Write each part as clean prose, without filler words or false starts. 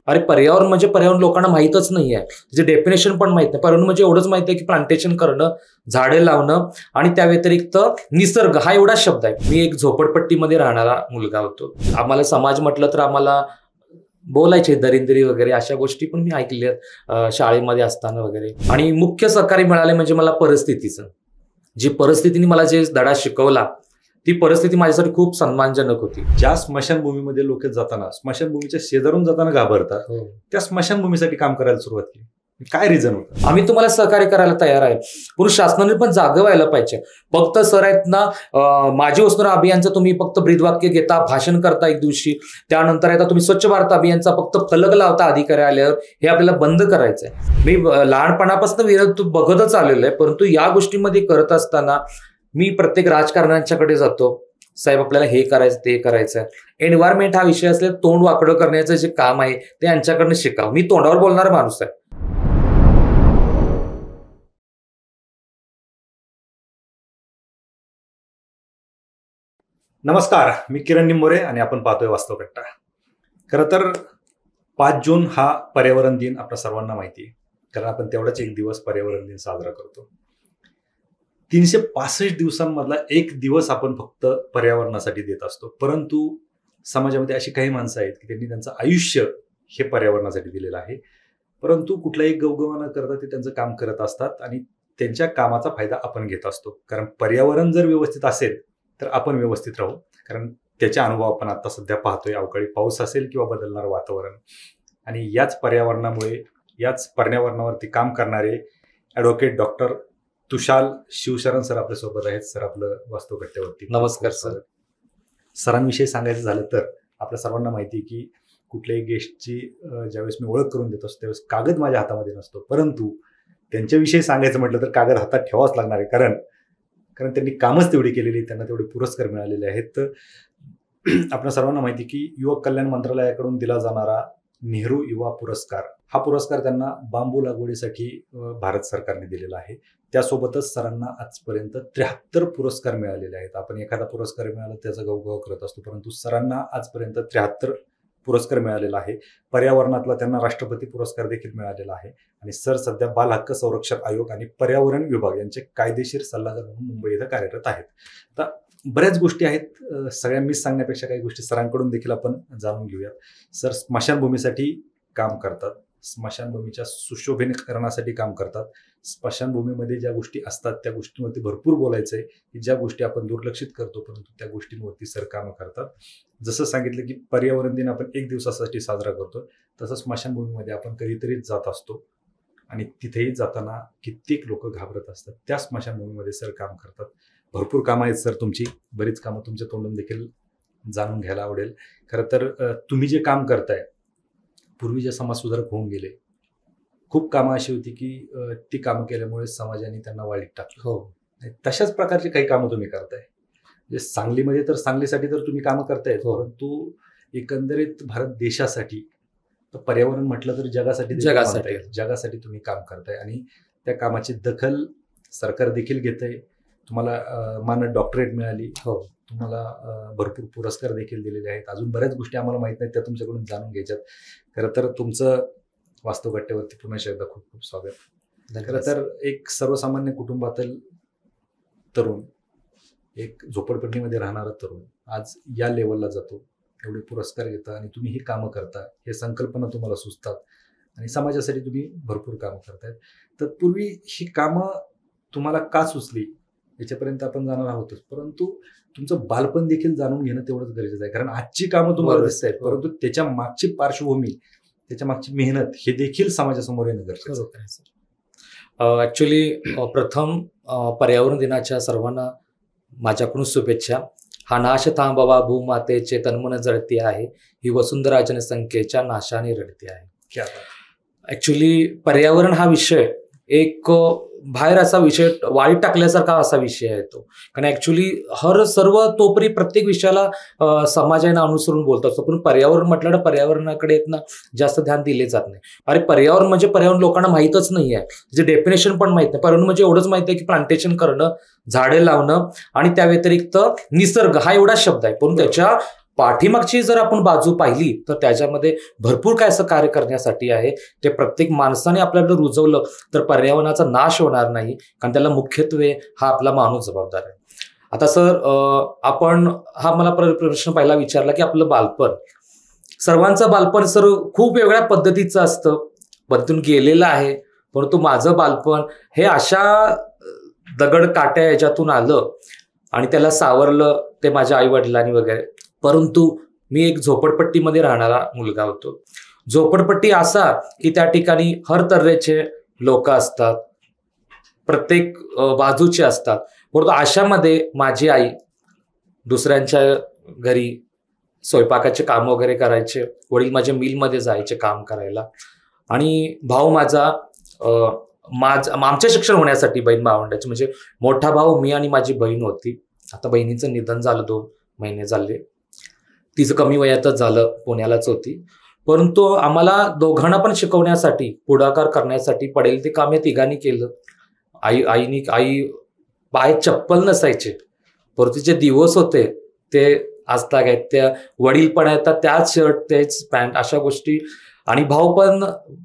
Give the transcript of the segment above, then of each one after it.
अरे पर्यावरण म्हणजे पर्यावरण लोकांना माहीतच नाही आहे, त्याचे डेफिनेशन पण माहित नाही. पर्यावरण म्हणजे एवढंच माहिती आहे की प्लांटेशन करणं, झाडे लावणं आणि त्या व्यतिरिक्त निसर्ग हा एवढा शब्द आहे. मी एक झोपडपट्टीमध्ये राहणारा मुलगा होतो. आम्हाला समाज म्हटलं तर आम्हाला बोलायचे दरिंद्री वगैरे अशा गोष्टी पण मी ऐकल्यात शाळेमध्ये असताना वगैरे. आणि मुख्य सहकार्य मिळाले म्हणजे मला परिस्थितीचं, जी परिस्थितीने मला जे धडा शिकवला ती परिस्थिती माझ्यासाठी खूप सन्मानजनक होती. ज्या स्मशानभूमीमध्ये लोक जाताना स्मशानभूमीच्या शेजारून जाताना घाबरतात, त्या स्मशानभूमीसाठी काम करायला सुरुवात केली, काय रिझन होतं? आम्ही तुम्हाला सहकार्य करायला तयार आहे, पण शासनाने पण जागं व्हायला पाहिजे. फक्त सर आहेत ना, माझी वसुंधरा अभियानचं तुम्ही फक्त ब्रीदवाक्य घेता, भाषण करता एक दिवशी, त्यानंतर आता तुम्ही स्वच्छ भारत अभियानचा फक्त फलक लावता अधिकारी आल्यावर, हे आपल्याला बंद करायचंय. मी लहानपणापासून विरोध बघतच आलेलो आहे, परंतु या गोष्टीमध्ये करत असताना मी प्रत्येक राजकारण्यांच्याकडे जातो, साहेब आपल्याला हे करायचं ते करायचं. एन्व्हायरमेंट हा विषय असले तोंड वाकडं करण्याचं जे काम आहे ते यांच्याकडनं शिकावं. मी तोंडावर बोलणारा माणूस आहे. नमस्कार, मी किरण निंबोरे आणि आपण पाहतोय वास्तव कट्टा. खरं तर 5 जून हा पर्यावरण दिन आपल्या सर्वांना माहिती आहे, कारण आपण तेवढाच एक दिवस पर्यावरण दिन साजरा करतो. 365 दिवसांमधला एक दिवस आपण फक्त पर्यावरणासाठी देत असतो. परंतु समाजामध्ये अशी काही माणसं आहेत की त्यांनी त्यांचं आयुष्य हे पर्यावरणासाठी दिलेलं आहे, परंतु कुठलाही गवगवा न करता ते त्यांचं काम करत असतात आणि त्यांच्या कामाचा फायदा आपण घेत असतो. कारण पर्यावरण जर व्यवस्थित असेल तर आपण व्यवस्थित राहू, कारण त्याचा अनुभव आपण आता सध्या पाहतोय. अवकाळी पाऊस असेल किंवा बदलणारं वातावरण, आणि याच पर्यावरणामुळे, याच पर्यावरणावरती काम करणारे ॲडव्होकेट डॉक्टर तुषार शिवशरण सर आपल्यासोबत आहेत. सर, आपलं वास्तव कट्ट्यावरती नमस्कार सर. सरांविषयी सांगायचं झालं तर आपल्या सर्वांना माहिती आहे की कुठल्याही गेस्टची ज्यावेळेस मी ओळख करून देत असतो त्यावेळेस कागद माझ्या हातामध्ये नसतो, परंतु त्यांच्याविषयी सांगायचं म्हटलं तर कागद हातात ठेवाच लागणार आहे, कारण त्यांनी कामच तेवढी केलेली, त्यांना तेवढे पुरस्कार मिळालेले आहेत. तर आपल्या सर्वांना माहिती की युवक कल्याण मंत्रालयाकडून दिला जाणारा नेहरू युवा पुरस्कार, हा पुरस्कार त्यांना बांबू लागवडीसाठी भारत सरकारने दिलेला आहे. त्यासोबतच सरांना आजपर्यंत 73 पुरस्कार मिळालेले आहेत. आपण एखादा पुरस्कार मिळाला त्याचा गौगव करत असतो, परंतु सरांना आजपर्यंत 73 पुरस्कार मिळालेला आहे. पर्यावरणातला त्यांना राष्ट्रपती पुरस्कार देखील मिळालेला आहे. आणि सर सध्या बाल हक्क संरक्षण आयोग आणि पर्यावरण विभाग यांचे कायदेशीर सल्लागार म्हणून मुंबई इथं कार्यरत आहेत. तर बऱ्याच गोष्टी आहेत, सगळ्या मीच सांगण्यापेक्षा काही गोष्टी सरांकडून देखील आपण जाणून घेऊयात. सर स्मशानभूमीसाठी काम करतात, स्मशानभूमीच्या सुशोभीकरणासाठी काम करतात. स्मशानभूमीमध्ये ज्या गोष्टी असतात त्या गोष्टींवरती भरपूर बोलायचं आहे, की ज्या गोष्टी आपण दुर्लक्षित करतो, परंतु त्या गोष्टींवरती सर कामं करतात. जसं सांगितलं की पर्यावरण दिन आपण एक दिवसासाठी साजरा करतो, तसं स्मशानभूमीमध्ये आपण कधीतरी जात असतो आणि तिथेही जाताना कित्येक लोक घाबरत असतात. त्या स्मशानभूमीमध्ये सर काम करतात. भरपूर कामं आहेत सर तुमची, बरीच कामं तुमच्या तोंडून देखील जाणून घ्यायला आवडेल. खरं तर तुम्ही जे काम करताय, पूर्वी जे समाजसुधारक होऊन गेले, खूप कामं अशी होती की ती कामं केल्यामुळे समाजाने त्यांना वाळीत टाकलं. हो, तशाच प्रकारची काही कामं तुम्ही करताय. म्हणजे सांगलीमध्ये तर सांगलीसाठी तर तुम्ही कामं करताय, परंतु एकंदरीत भारत देशासाठी, तर पर्यावरण म्हटलं तर जगासाठी तुम्ही काम करताय आणि त्या कामाची दखल सरकार देखील घेतंय. तुम्हाला मानद डॉक्टरेट मिळाली, हो, तुम्हाला भरपूर पुरस्कार देखील दिलेले आहेत. अजून बऱ्याच गोष्टी आम्हाला माहित नाहीत, त्या तुमच्याकडून जाणून घ्यायच्यात. खरं तर तुमचं वास्तव कट्ट्यावरती पुन्हा एकदा खूप खूप स्वागत. खरं तर एक सर्वसामान्य कुटुंबातील तरुण, एक झोपडपट्टीमध्ये राहणारा तरुण आज या लेवलला जातो, एवढे पुरस्कार घेता आणि तुम्ही ही कामं करता, हे संकल्पना तुम्हाला सुचतात आणि समाजासाठी तुम्ही भरपूर कामं करतायत. तर पूर्वी ही कामं तुम्हाला का सुचली याच्यापर्यंत आपण जाणार आहोतच, परंतु तुमचं बालपण देखील जाणून घेणं तेवढंच गरजेचं आहे. कारण आजची कामं तुम्हाला दिसत आहेत, परंतु त्याच्या मागची पार्श्वभूमी, त्याच्या मागची मेहनत हे देखील समाजासमोर येणं गरजेचं आहे. ऍक्च्युली प्रथम पर्यावरण दिनाच्या सर्वांना माझ्याकडून शुभेच्छा. हा नाश थांबवा भूमातेचे तन्मन जळती आहे, ही वसुंधरा जनसंख्येच्या नाशाने रडती आहे. ऍक्च्युली पर्यावरण हा विषय एक बाहेर असा विषय वाळीत टाकल्यासारखा असा विषय आहे तो. कारण ऍक्च्युली सर्व तोपरी प्रत्येक विषयाला समाजाने अनुसरून बोलत असतो, पण पर्यावरण म्हटलं पर्यावरणाकडे ना जास्त ध्यान दिले जात नाही. अरे पर्यावरण म्हणजे पर्यावरण लोकांना माहीतच नाही आहे, त्याचे डेफिनेशन पण माहित नाही. पर्यावरण म्हणजे एवढंच माहिती आहे की प्लांटेशन करणं, झाडे लावणं आणि त्या व्यतिरिक्त निसर्ग हा एवढा शब्द आहे, पण त्याच्या पाठीमागची जर आपण बाजू पाहिली तर त्याच्यामध्ये भरपूर काय असं कार्य करण्यासाठी आहे. ते प्रत्येक माणसाने आपल्याला रुजवलं तर पर्यावरणाचा नाश होणार नाही, कारण त्याला मुख्यत्वे हा आपला माणूस जबाबदार आहे. आता सर आपण हा मला प्रश्न पहिला विचारला की आपलं बालपण, सर्वांचं बालपण सर खूप वेगळ्या पद्धतीचं असतं, पद्धतीतून गेलेलं आहे. परंतु माझं बालपण हे अशा दगड काट्या याच्यातून आलं आणि त्याला सावरलं ते माझ्या आई वडिलांनी वगैरे. परंतु मी एक झोपडपट्टीमध्ये राहणारा मुलगा होतो. झोपडपट्टी असा की त्या ठिकाणी हर तऱ्हेचे लोक असतात, प्रत्येक बाजूचे असतात. परंतु अशामध्ये माझी आई दुसऱ्यांच्या घरी स्वयंपाकाचे काम वगैरे करायचे, वडील माझे मिलमध्ये जायचे काम करायला, आणि भाऊ माझा आमचे शिक्षण होण्यासाठी बहीण भावंडाचे, म्हणजे मोठा भाऊ, मी आणि माझी बहीण होती. आता बहिणीचं निधन झालं 2 महिने झाले, तिचं कमी वयातच झालं, पुण्यालाच होती. परंतु आम्हाला दोघांना पण शिकवण्यासाठी, पुढाकार करण्यासाठी पडेल ते काम या तिघांनी केलं. आई पायात चप्पल नसायचे, परंतु जे दिवस होते ते आजतागायत, त्या वडील पण येतात त्याच शर्ट तेच पॅन्ट अशा गोष्टी. आणि भाऊ पण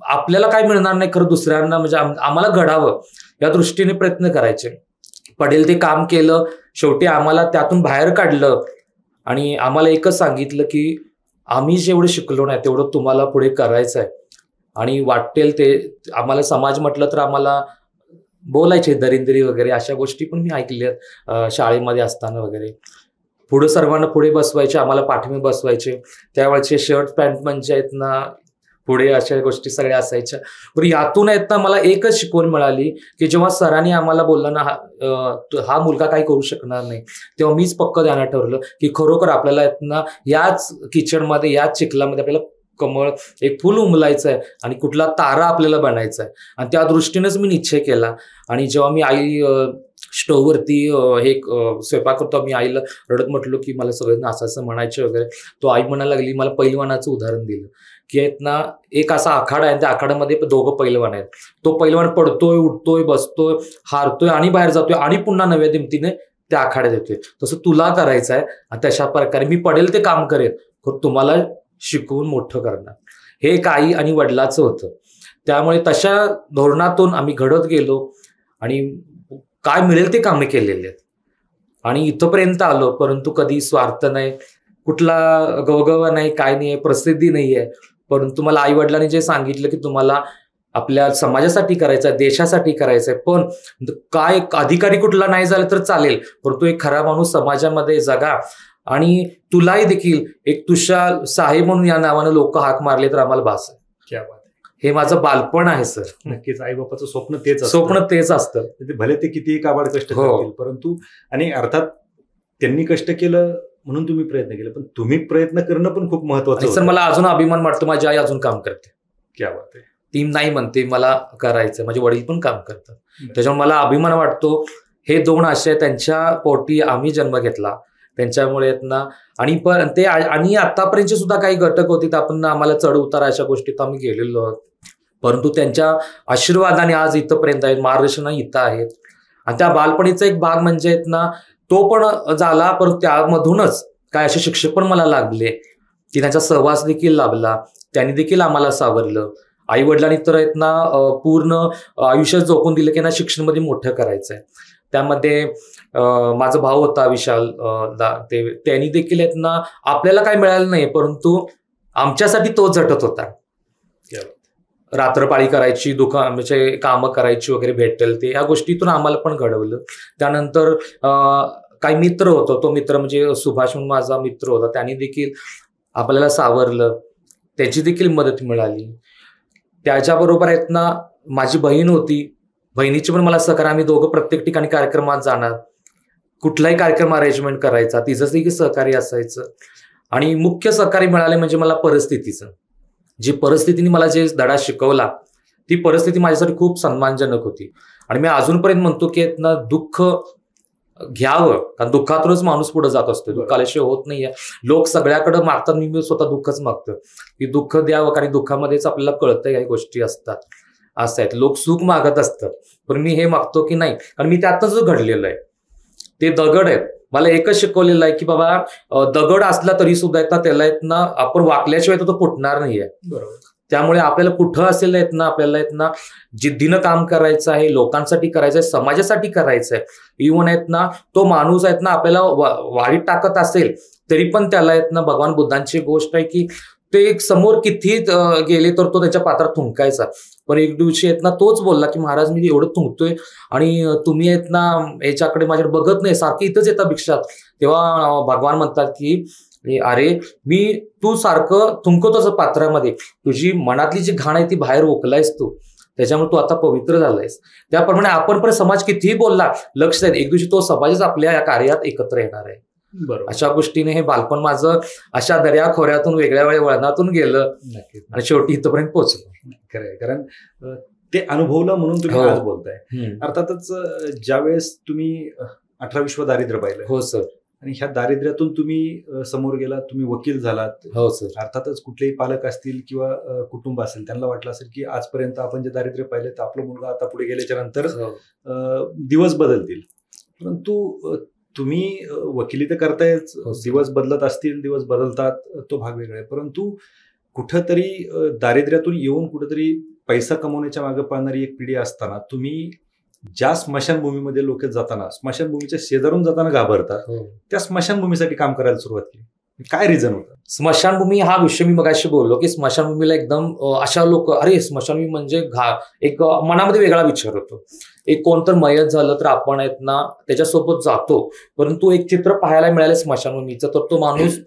आपल्याला काय मिळणार नाही खरं दुसऱ्यांना, म्हणजे आम्हाला घडावं या दृष्टीने प्रयत्न करायचे. पडेल ते काम केलं, शेवटी आम्हाला त्यातून बाहेर काढलं आणि आम्हाला एकच सांगितलं की आम्ही जेवढं शिकलो नाही तेवढं तुम्हाला पुढे करायचं आहे. आणि वाटेल ते आम्हाला समाज म्हटलं तर आम्हाला बोलायचे दरिंद्री वगैरे अशा गोष्टी पण मी ऐकल्यात शाळेमध्ये असताना वगैरे. पुढे सर्वांना पुढे बसवायचे, आम्हाला पाठीमे बसवायचे. त्यावेळेचे शर्ट पॅन्ट म्हणजे आहेत ना पुढे, अशा गोष्टी सगळ्या असायच्या. पण यातून आहेत ना मला एकच शिकवण मिळाली की जेव्हा सरांनी आम्हाला बोललं ना हा मुलगा काही करू शकणार नाही, तेव्हा मीच पक्क ध्यानात ठरवलं की खरोखर आपल्याला आहेत ना याच किचनमध्ये, याच चिखलामध्ये आपल्याला कमळ एक फुल उमलायचं आहे आणि कुठला तारा आपल्याला बनायचा आहे. आणि त्या दृष्टीनेच मी निश्चय केला. आणि जेव्हा मी आई स्टोववरती हे स्वयंपाक करतो, मी आईला रडत म्हटलो की मला सगळं असं म्हणायचे वगैरे, तो आई म्हणायला लागली, मला पैलवानाचं उदाहरण दिलं की आहेत ना एक असा आखाडा आहे, त्या आखाड्यामध्ये 2 पैलवान आहेत. तो पैलवान पडतोय, उठतोय, बसतोय, हारतोय आणि बाहेर जातोय आणि पुन्हा नव्या दिमतीने त्या आखाड्यात येतोय. तसं तुला करायचं आहे आणि तशा प्रकारे मी पडेल ते काम करेल, तुम्हाला शिकवून मोठं करणार. हे एक आई आणि वडिलाचं होतं. त्यामुळे तशा धोरणातून आम्ही घडत गेलो आणि काय मिळेल ते कामे केलेले आहेत आणि इथंपर्यंत आलो. परंतु कधी स्वार्थ नाही, कुठला गवगवा नाही, काय नाही, प्रसिद्धी नाही आहे. परंतु मला आई वडिलांनी जे सांगितलं की तुम्हाला आपल्या समाजासाठी करायचं आहे, देशासाठी करायचं आहे, पण काय अधिकारी कुठला नाही झालं तर चालेल, परंतु एक खरा माणूस समाजामध्ये जगा. आणि तुलाही देखील एक तुषार साहेब म्हणून या नावानं लोक हाक मारले तर आम्हाला भास आहे. क्या बात आहे. हे माझं बालपण आहे सर. नक्कीच आई बापाचं स्वप्न तेच असतं. भले ते कितीही काबाड कष्ट करतील, परंतु आणि अर्थात त्यांनी कष्ट केलं म्हणून तुम्ही प्रयत्न केले, पण तुम्ही प्रयत्न करणं पण खूप महत्वाचं. सर मला अजून अभिमान वाटतो, माझी आई अजून काम करते. क्या बात आहे. ती नाही म्हणते मला करायचं, माझे वडील पण काम करतात, त्याच्यामुळे मला अभिमान वाटतो. हे 2 असे त्यांच्या पोटी आम्ही जन्म घेतला, त्यांच्यामुळे ना. आणि पण ते आणि आतापर्यंतचे सुद्धा काही घटक होते, आपण आम्हाला चढ उतार अशा गोष्टीत आम्ही गेलेलो आहोत. परंतु त्यांच्या आशीर्वादाने आज इथंपर्यंत आहेत, मार्गदर्शन इथं आहेत. आणि त्या बालपणीचा एक भाग म्हणजे आहेत ना तो पण झाला, परंतु त्यामधूनच काय असे शिक्षक पण मला लागले की त्यांचा सहवास देखील लाभला, त्यांनी देखील आम्हाला सावरलं. आई वडिलांनी तर आहेत ना पूर्ण आयुष्य झोकून दिलं की ना शिक्षणामध्ये मोठं करायचं आहे. त्यामध्ये माझा भाऊ होता विशाल, त्यांनी देखील आहेत ना आपल्याला काय मिळालं नाही, परंतु आमच्यासाठी तो झटत होता. रात्रपाळी करायची, म्हणजे कामं करायची वगैरे, भेटेल ते या गोष्टीतून आम्हाला पण घडवलं. त्यानंतर काही मित्र होतो, तो मित्र म्हणजे सुभाष म्हणून माझा मित्र होता, त्यांनी देखील आपल्याला सावरलं, त्याची देखील मदत मिळाली. त्याच्याबरोबर आहेत ना माझी बहीण होती, बहिणीची पण मला सहकार्य, आम्ही दोघं प्रत्येक ठिकाणी कार्यक्रमात जाणार, कुठलाही कार्यक्रम अरेंजमेंट करायचा, तिचं देखील सहकार्य असायचं. आणि मुख्य सहकार्य मिळाले म्हणजे मला परिस्थितीचं, जी परिस्थितीने मला जे धडा शिकवला ती परिस्थिती माझ्यासाठी खूप सन्मानजनक होती. आणि मी अजूनपर्यंत म्हणतो की ना दुःख घ्यावं, कारण दुःखातूनच माणूस पुढे जात असतो, दुःखाल्याशिवाय होत नाहीये. लोक सगळ्याकडे मागतात, मी स्वतः दुःखच मागतो की दुःख द्यावं, कारण दुःखामध्येच आपल्याला कळतं काही गोष्टी असतात, असं आहेत. लोक सुख मागत असतात, पण मी हे मागतो की नाही, कारण मी त्यातच घडलेलं आहे. ते दगड आहेत. मला एकच शिकवलेलं आहे की बाबा दगड असला तरी सुद्धा त्याला आपण वाकल्याशिवाय तो फुटणार नाहीये. बरोबर. त्यामुळे आपल्याला कुठं असेल आपल्याला जिद्दीनं काम करायचं आहे, लोकांसाठी करायचं आहे, समाजासाठी करायचं आहे. इव्हन तो माणूस आपल्याला वाढीत टाकत असेल तरी पण त्याला भगवान बुद्धांची गोष्ट आहे की ते समोर किती गेले तर तो त्याच्या पात्रात थुंकायचा. पण एक दिवशी तोच बोलला की महाराज मी एवढं थुंकतोय आणि तुम्ही याच्याकडे माझ्याकडे बघत नाही, सारखे इथंच येतात भिक्षात. तेव्हा भगवान म्हणतात की अरे तू सारखं थुंकतोस पात्रामध्ये, तुझी मनातली जी घाण आहे ती बाहेर ओकलायस तू, त्याच्यामुळे तू आता पवित्र झालायस. त्याप्रमाणे आपण पण समाज कितीही बोलला लक्ष द्या, एक दिवशी तो समाजच आपल्या या कार्यात एकत्र येणार आहे. बरोबर. अशा गोष्टीने हे बालपण माझं अशा दर्या खोऱ्यातून वेगळ्या वळणातून गेलं आणि शेवटी इथपर्यंत पोहोचलं. खरंय, कारण ते अनुभवलं म्हणून तुम्ही आज बोलताय. अर्थातच ज्यावेळेस तुम्ही 18 दारिद्र्य पाहिलं. हो सर. आणि ह्या दारिद्र्यातून तुम्ही समोर गेलात, तुम्ही वकील झालात. हो सर. अर्थातच कुठलेही पालक असतील किंवा कुटुंब असेल त्यांना वाटलं असेल की आजपर्यंत आपण जे दारिद्र्य पाहिले तर आपला मुलगा आता पुढे गेल्याच्या नंतर दिवस बदलतील. परंतु तुम्ही वकिली तर करतायच, दिवस बदलत असतील, दिवस बदलतात, तो भाग वेगळा आहे. परंतु कुठंतरी दारिद्र्यातून येऊन कुठंतरी पैसा कमवण्याच्या मागे पळणारी एक पिढी असताना तुम्ही ज्या स्मशानभूमीमध्ये लोक जाताना, स्मशानभूमीच्या शेजारून जाताना घाबरतात, त्या स्मशानभूमीसाठी काम करायला सुरुवात केली. काय रिझन होतं? स्मशानभूमी हा विषय मी मगाशी बोललो की स्मशानभूमीला एकदम अशा लोक, अरे स्मशानभूमी म्हणजे एक मनामध्ये वेगळा विचार होतो. एक कोणतर मयत झालं तर आपण त्याच्यासोबत जातो, परंतु एक चित्र पाहायला मिळालं स्मशानभूमीचं, तर तो माणूस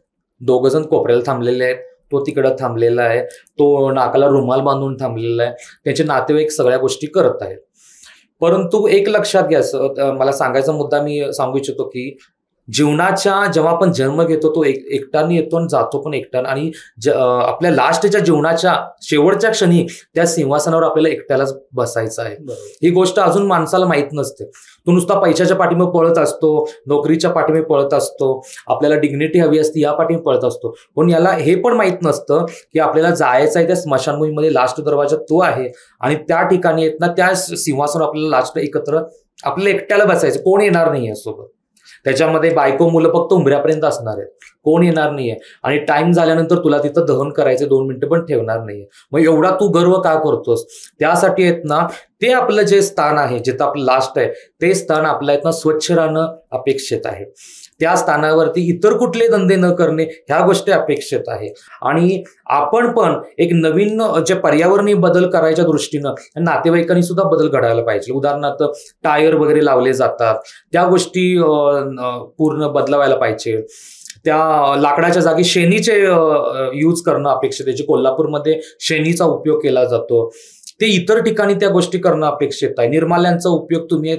2 जण कोपऱ्याला थांबलेले आहेत, तो तिकडं थांबलेला आहे, तो नाकाला रुमाल बांधून थांबलेला आहे, त्याचे नातेवाईक सगळ्या गोष्टी करत आहेत. परंतु एक लक्षात घ्या, मला सांगायचा मुद्दा मी सांगू इच्छितो की जीवनाच्या जेव्हा आपण जन्म घेतो तो एकट्याने येतो आणि जातो पण एकट्यानं, आणि आपल्या लास्टच्या जीवनाच्या शेवटच्या क्षणी त्या सिंहासनावर आपल्याला एकट्यालाच बसायचं आहे. ही गोष्ट अजून माणसाला माहित नसते. तो नुसता पैशाच्या पाठीमागे पळत असतो, नोकरीच्या पाठीमागे पळत असतो, आपल्याला डिग्निटी हवी असते या पाठीमागे पळत असतो. पण याला हे पण माहित नसतं की आपल्याला जायचं आहे त्या स्मशानभूमीमध्ये, लास्ट दरवाजा तो आहे आणि त्या ठिकाणी त्या सिंहासनावर आपल्याला लास्ट एकत्र आपल्याला एकट्याला बसायचं, कोण येणार नाहीये सोबत. त्याच्यामध्ये बायको मुलं फक्त उंबऱ्यापर्यंत असणार आहेत, कोण येणार नाहीये, आणि टाइम झाल्यानंतर तुला तिथं दहन करायचं 2 मिनिटं पण ठेवणार नाहीये. मग एवढा तू गर्व का करतोस? त्यासाठी ते आपलं जे स्थान आहे, जिथं आपलं लास्ट आहे, ते स्थान आपल्या स्वच्छ राहणं अपेक्षित आहे. त्या स्थानावरती इतर कुठले धंदे न करणे ह्या गोष्टी अपेक्षित आहे. आणि आपण पण एक नवीन जे पर्यावरणीय बदल करायच्या दृष्टीनं नातेवाईकांनी सुद्धा बदल घडायला पाहिजे. उदाहरणार्थ टायर वगैरे लावले जातात, त्या गोष्टी पूर्ण बदलवायला पाहिजे. त्या लाकडाच्या जागी शेणीचे यूज करणं अपेक्षित आहे. जे कोल्हापूरमध्ये शेणीचा उपयोग केला जातो, ते इतर ठिकाणी त्या गोष्टी करणं अपेक्षित आहे. निर्माल्यांचा उपयोग तुम्ही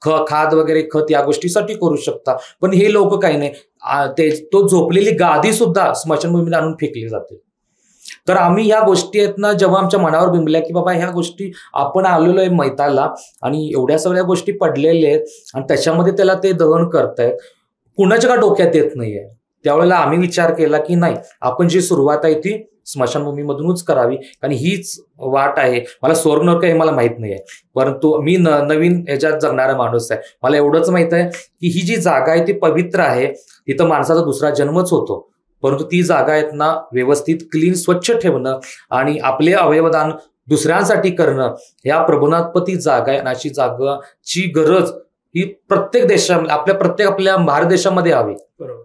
खाद वगैरे खत या गोष्टीसाठी करू शकता. पण हे लोक काही नाही, तो झोपलेली गादी सुद्धा स्मशानभूमीला आणून फेकली जाते. तर आम्ही ह्या गोष्टी जेव्हा आमच्या मनावर बिंबल्या की बाबा ह्या गोष्टी आपण आलेलो आहे मैताला आणि एवढ्या सगळ्या गोष्टी पडलेल्या आहेत आणि त्याच्यामध्ये त्याला ते दहन करतायत, कुणाच्या का डोक्यात येत नाहीये. त्यावेळेला आम्ही विचार केला की नाही, आपण जी सुरुवात आहे ती स्मशानभूमीमधूनच करावी, कारण हीच वाट आहे. मला स्वर्ग नरक हे मला माहित नाहीये, परंतु मी नवीन ह्याच्यात जगणारा माणूस आहे. मला एवढंच माहित आहे की ही जी जागा आहे ती पवित्र आहे, तिथं माणसाचा दुसरा जन्मच होतो. परंतु ती जागा व्यवस्थित क्लीन स्वच्छ ठेवणं आणि आपले अवयवदान दुसऱ्यांसाठी करणं, ह्या प्रभुनाथपती जागा आहे. अशी जागाची गरज ही प्रत्येक देशामध्ये, आपल्या भारत देशामध्ये हवी. बरोबर.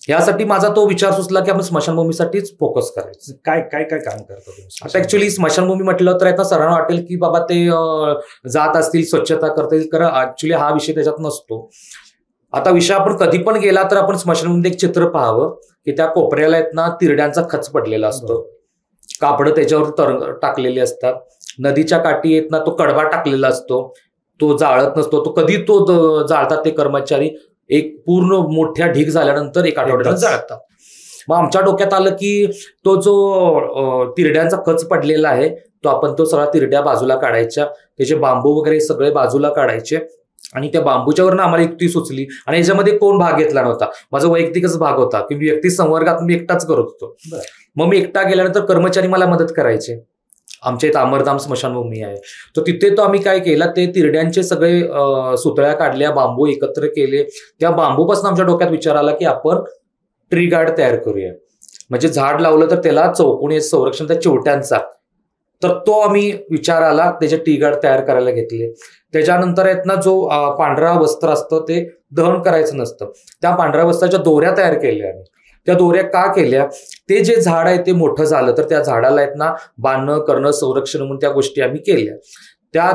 यासाठी माझा तो विचार सुचला की आपण स्मशानभूमीसाठीच फोकस करायचं. काय काय काय काम करतो तुम्ही? आता ऍक्च्युली स्मशानभूमी म्हटलं तर सर्वांना वाटेल की बाबा ते जात असतील, स्वच्छता करतील, कारण ऍक्च्युली हा विषय त्याच्यात नसतो. आता विषय आपण कधी पण गेला तर आपण स्मशानभूमीत एक चित्र पाहावं की त्या कोपऱ्याला तिरड्यांचा खच पडलेला असतो, कापड त्याच्यावर टाकलेली असतात, नदीच्या काठी तो कडबा टाकलेला असतो, तो जाळत नसतो. तो कधी तो जाळतात ते कर्मचारी एक पूर्ण मोठ्या ढीग झाल्यानंतर 1 आठवड्यात जाळतात. मग आमच्या डोक्यात आलं की तो जो तिरड्यांचा खच पडलेला आहे तो आपण तो सगळा तिरड्या बाजूला काढायच्या, त्याचे बांबू वगैरे सगळे बाजूला काढायचे. आणि त्या बांबूच्यावरनं आम्हाला युक्ती सुचली आणि याच्यामध्ये कोण भाग घेतला नव्हता, माझा वैयक्तिकच भाग होता की व्यक्ती संवर्गात मी एकटाच करत होतो. मग मी एकटा गेल्यानंतर कर्मचारी मला मदत करायचे आमच्या इथं अमरधाम स्मशानभूमी आहे. तर तिथे तो आम्ही काय केलं, ते तिरड्यांचे सगळे सुतळ्या काढल्या, बांबू एकत्र केले. त्या बांबूपासून आमच्या डोक्यात विचार आला की आपण ट्री गार्ड तयार करूया. म्हणजे झाड लावलं तर त्याला चौकोनी संरक्षण त्या चिवट्यांचा. तर तो आम्ही विचार आला, त्याचे ट्री गार्ड तयार करायला घेतले. त्याच्यानंतर आहेत ना, जो पांढरा वस्त्र असतं ते दहन करायचं नसतं, त्या पांढऱ्या वस्त्राच्या दोऱ्या तयार केल्या आम्ही. त्या दोऱ्या का केल्या, ते जे झाड आहे ते मोठं झालं तर त्या झाडाला आहेत ना बांधणं करणं, संरक्षण म्हणून त्या गोष्टी आम्ही केल्या.